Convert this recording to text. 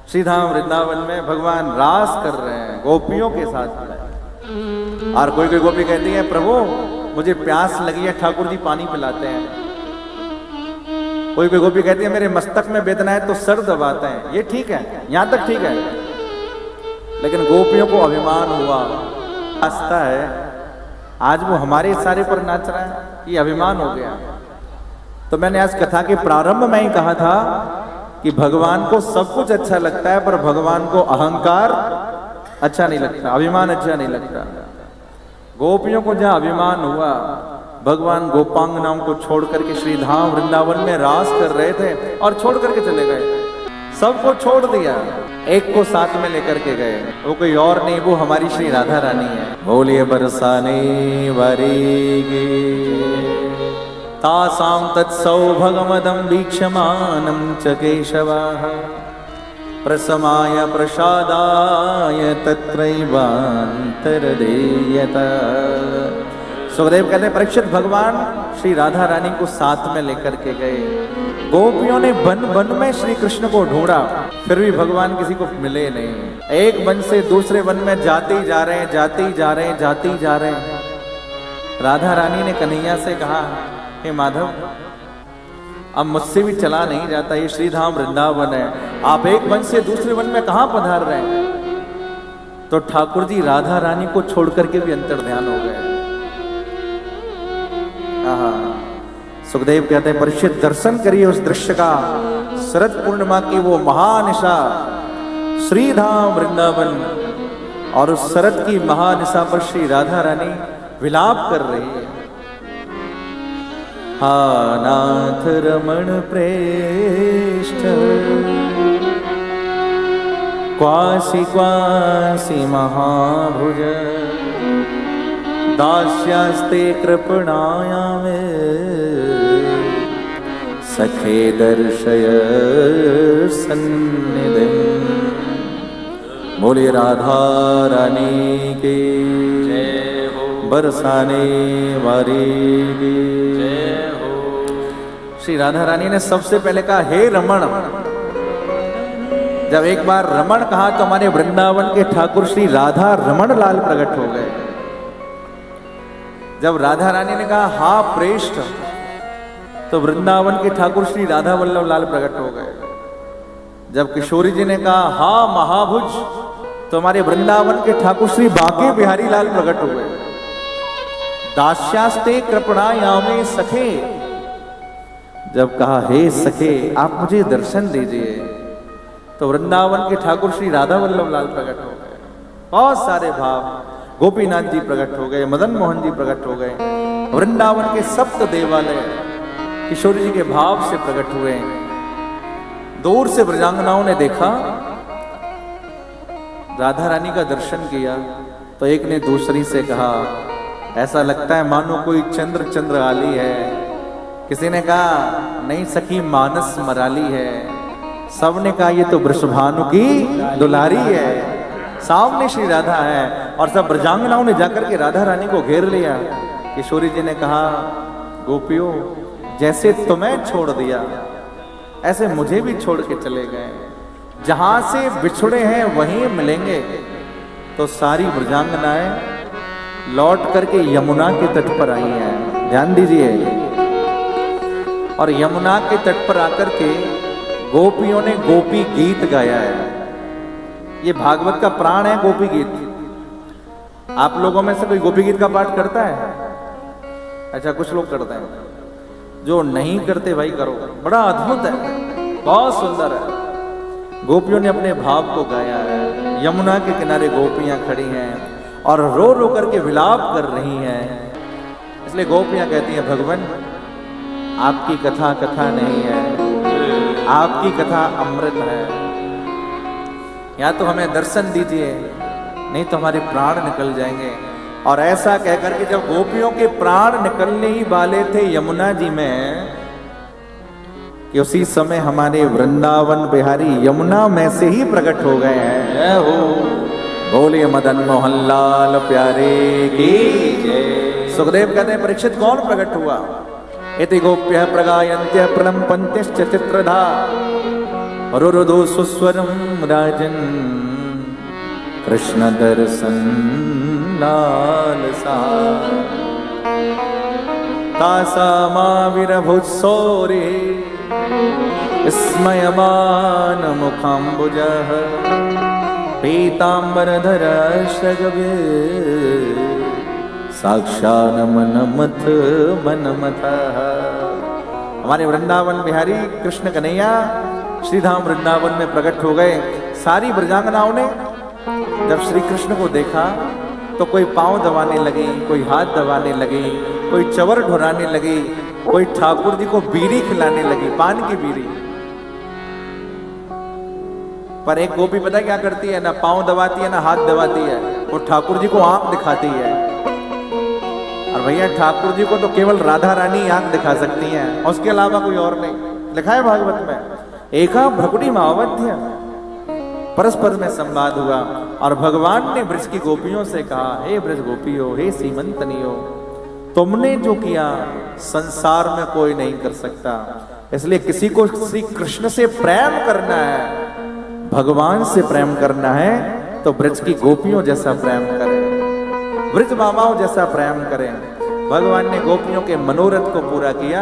श्री धाम वृंदावन में भगवान रास कर रहे हैं गोपियों के साथ में। और कोई कोई गोपी कहती है प्रभु मुझे प्यास लगी है, ठाकुर जी पानी पिलाते हैं। कोई कोई गोपी कहती है मेरे मस्तक में वेदना है तो सर दबाते हैं। ये ठीक है, यहां तक ठीक है, लेकिन गोपियों को अभिमान हुआ, आस्था है, आज वो हमारे इशारे पर नाच रहा है, ये अभिमान हो गया। तो मैंने आज कथा के प्रारंभ में ही कहा था कि भगवान को सब कुछ अच्छा लगता है, पर भगवान को अहंकार अच्छा नहीं लगता, अभिमान अच्छा नहीं लगता। गोपियों को जहां अभिमान हुआ, भगवान गोपांगनाओं को छोड़ करके श्री धाम वृंदावन में रास कर रहे थे और छोड़ करके चले गए। सबको छोड़ दिया, एक को साथ में लेकर के गए, वो कोई और नहीं, वो हमारी श्री राधा रानी है। बोलिए बरसाने वारी तासां तत्सौभगमदं वीक्षमानं च केशवः प्रसमाय प्रसादाय तत्रैवान्तर्धीयत। सुखदेव कहते हैं परीक्षित भगवान श्री राधा रानी को साथ में लेकर के गए। गोपियों ने वन वन में श्री कृष्ण को ढूंढा, फिर भी भगवान किसी को मिले नहीं। एक वन से दूसरे वन में जाते ही जा रहे हैं, जाते ही जा रहे हैं, जाते ही जा रहे हैं। राधा रानी ने कन्हैया से कहा हे माधव अब मुझसे भी चला नहीं जाता, ये श्री धाम वृंदावन है, आप एक वन से दूसरे वन में कहां पधार रहे हैं। तो ठाकुर जी राधा रानी को छोड़ करके भी अंतर ध्यान हो गए। सुखदेव कहते हैं परीक्षित दर्शन करिए उस दृश्य का, शरद पूर्णिमा की वो महानिशा श्री धाम वृंदावन, और उस शरद की महानिशा पर श्री राधा रानी विलाप कर रही है। हा नाथ रमण प्रेष्ठ क्वासी क्वासी महाभुज दास्यास्ते कृपणायामे सखे दर्शय सन्निधिं। बोले राधा रानी की जय हो, बरसाने वाली की जय हो। श्री राधा रानी ने सबसे पहले कहा हे रमण। जब एक बार रमण कहा तो हमारे वृंदावन के ठाकुर श्री राधा रमण लाल प्रकट हो गए। जब राधा रानी ने कहा हा प्रेष्ठ, तो वृंदावन के ठाकुर श्री राधा वल्लभ लाल प्रकट हो गए। जब किशोरी जी ने कहा हा महाभुज, तो हमारे वृंदावन के ठाकुर श्री बांके बिहारी लाल प्रकट हो गए। दास्यास्ते कृपणायामे सखे, जब कहा हे सखे आप मुझे दर्शन दीजिए, तो वृंदावन के ठाकुर श्री राधा वल्लभ लाल प्रकट हो गए। बहुत सारे भाव, गोपीनाथ जी प्रकट हो गए, मदन मोहन जी प्रकट हो गए, वृंदावन के सप्त देवालय किशोरी जी के भाव से प्रकट हुए। दूर से ब्रजांगनाओं ने देखा, राधा रानी का दर्शन किया, तो एक ने दूसरी से कहा ऐसा लगता है मानो कोई चंद्र चंद्राली है। किसी ने कहा नहीं सखी मानस मराली है। सबने कहा ये तो वृषभानु की दुलारी है। सामने श्री राधा है और सब ब्रजांगनाओं ने जाकर के राधा रानी को घेर लिया। किशोरी जी ने कहा गोपियों जैसे तुम्हें छोड़ दिया ऐसे मुझे भी छोड़ के चले गए, जहां से बिछड़े हैं वहीं मिलेंगे। तो सारी ब्रजांगनाएं लौट करके यमुना के तट पर आई हैं, ध्यान दीजिए। और यमुना के तट पर आकर के गोपियों ने गोपी गीत गाया है। ये भागवत का प्राण है गोपी गीत। आप लोगों में से कोई गोपी गीत का पाठ करता है? अच्छा कुछ लोग करते हैं, जो नहीं करते भाई करो, बड़ा अद्भुत है, बहुत सुंदर है। गोपियों ने अपने भाव को गाया है। यमुना के किनारे गोपियां खड़ी हैं और रो रो करके विलाप कर रही हैं। इसलिए गोपियां कहती हैं भगवान आपकी कथा कथा नहीं है, आपकी कथा अमृत है। या तो हमें दर्शन दीजिए, नहीं तो हमारे प्राण निकल जाएंगे। और ऐसा कहकर के जब गोपियों के प्राण निकलने ही वाले थे यमुना जी में, कि उसी समय हमारे वृंदावन बिहारी यमुना में से ही प्रकट हो गए हैं। जय हो, बोलिए मदन मोहन लाल प्यारे की जय। सुखदेव कहते हैं परीक्षित कौन प्रकट हुआ? इति गोप्य प्रगायन्त्य प्रणम्पन्त्यश्च चित्रधा रुरुदो सुस्वरम राजन कृष्ण दर्शन लालसा तासा माविरभुत्सौरे स्मयमान मुखाम्बुजः पीताम्बरधर श्रगवे साक्षान्मनमथ मनमथः। हमारे वृंदावन बिहारी कृष्ण कन्हैया श्रीधाम वृंदावन में प्रकट हो गए। सारी ब्रजांगनाओं ने जब श्री कृष्ण को देखा तो कोई पांव दबाने लगी, कोई हाथ दबाने लगी, कोई चवर ढुराने लगी, कोई ठाकुर जी को बीड़ी खिलाने लगी, पान की बीड़ी। पर एक गोपी पता क्या करती है, ना पांव दबाती है ना हाथ दबाती है, वो ठाकुर जी को आंख दिखाती है। और भैया ठाकुर जी को तो केवल राधा रानी आंख दिखा सकती हैं, उसके अलावा कोई और नहीं। लिखा है भागवत में, एका भ्रकुटी मावध्य, परस्पर में संवाद हुआ और भगवान ने ब्रज की गोपियों से कहा, हे ब्रज गोपियों, हे सीमंतनियों, तुमने जो किया संसार में कोई नहीं कर सकता। इसलिए किसी को श्री कृष्ण से प्रेम करना है, भगवान से प्रेम करना है, तो ब्रज की गोपियों जैसा प्रेम करें, ब्रज मामाओं जैसा प्रेम करें। भगवान ने गोपियों के मनोरथ को पूरा किया।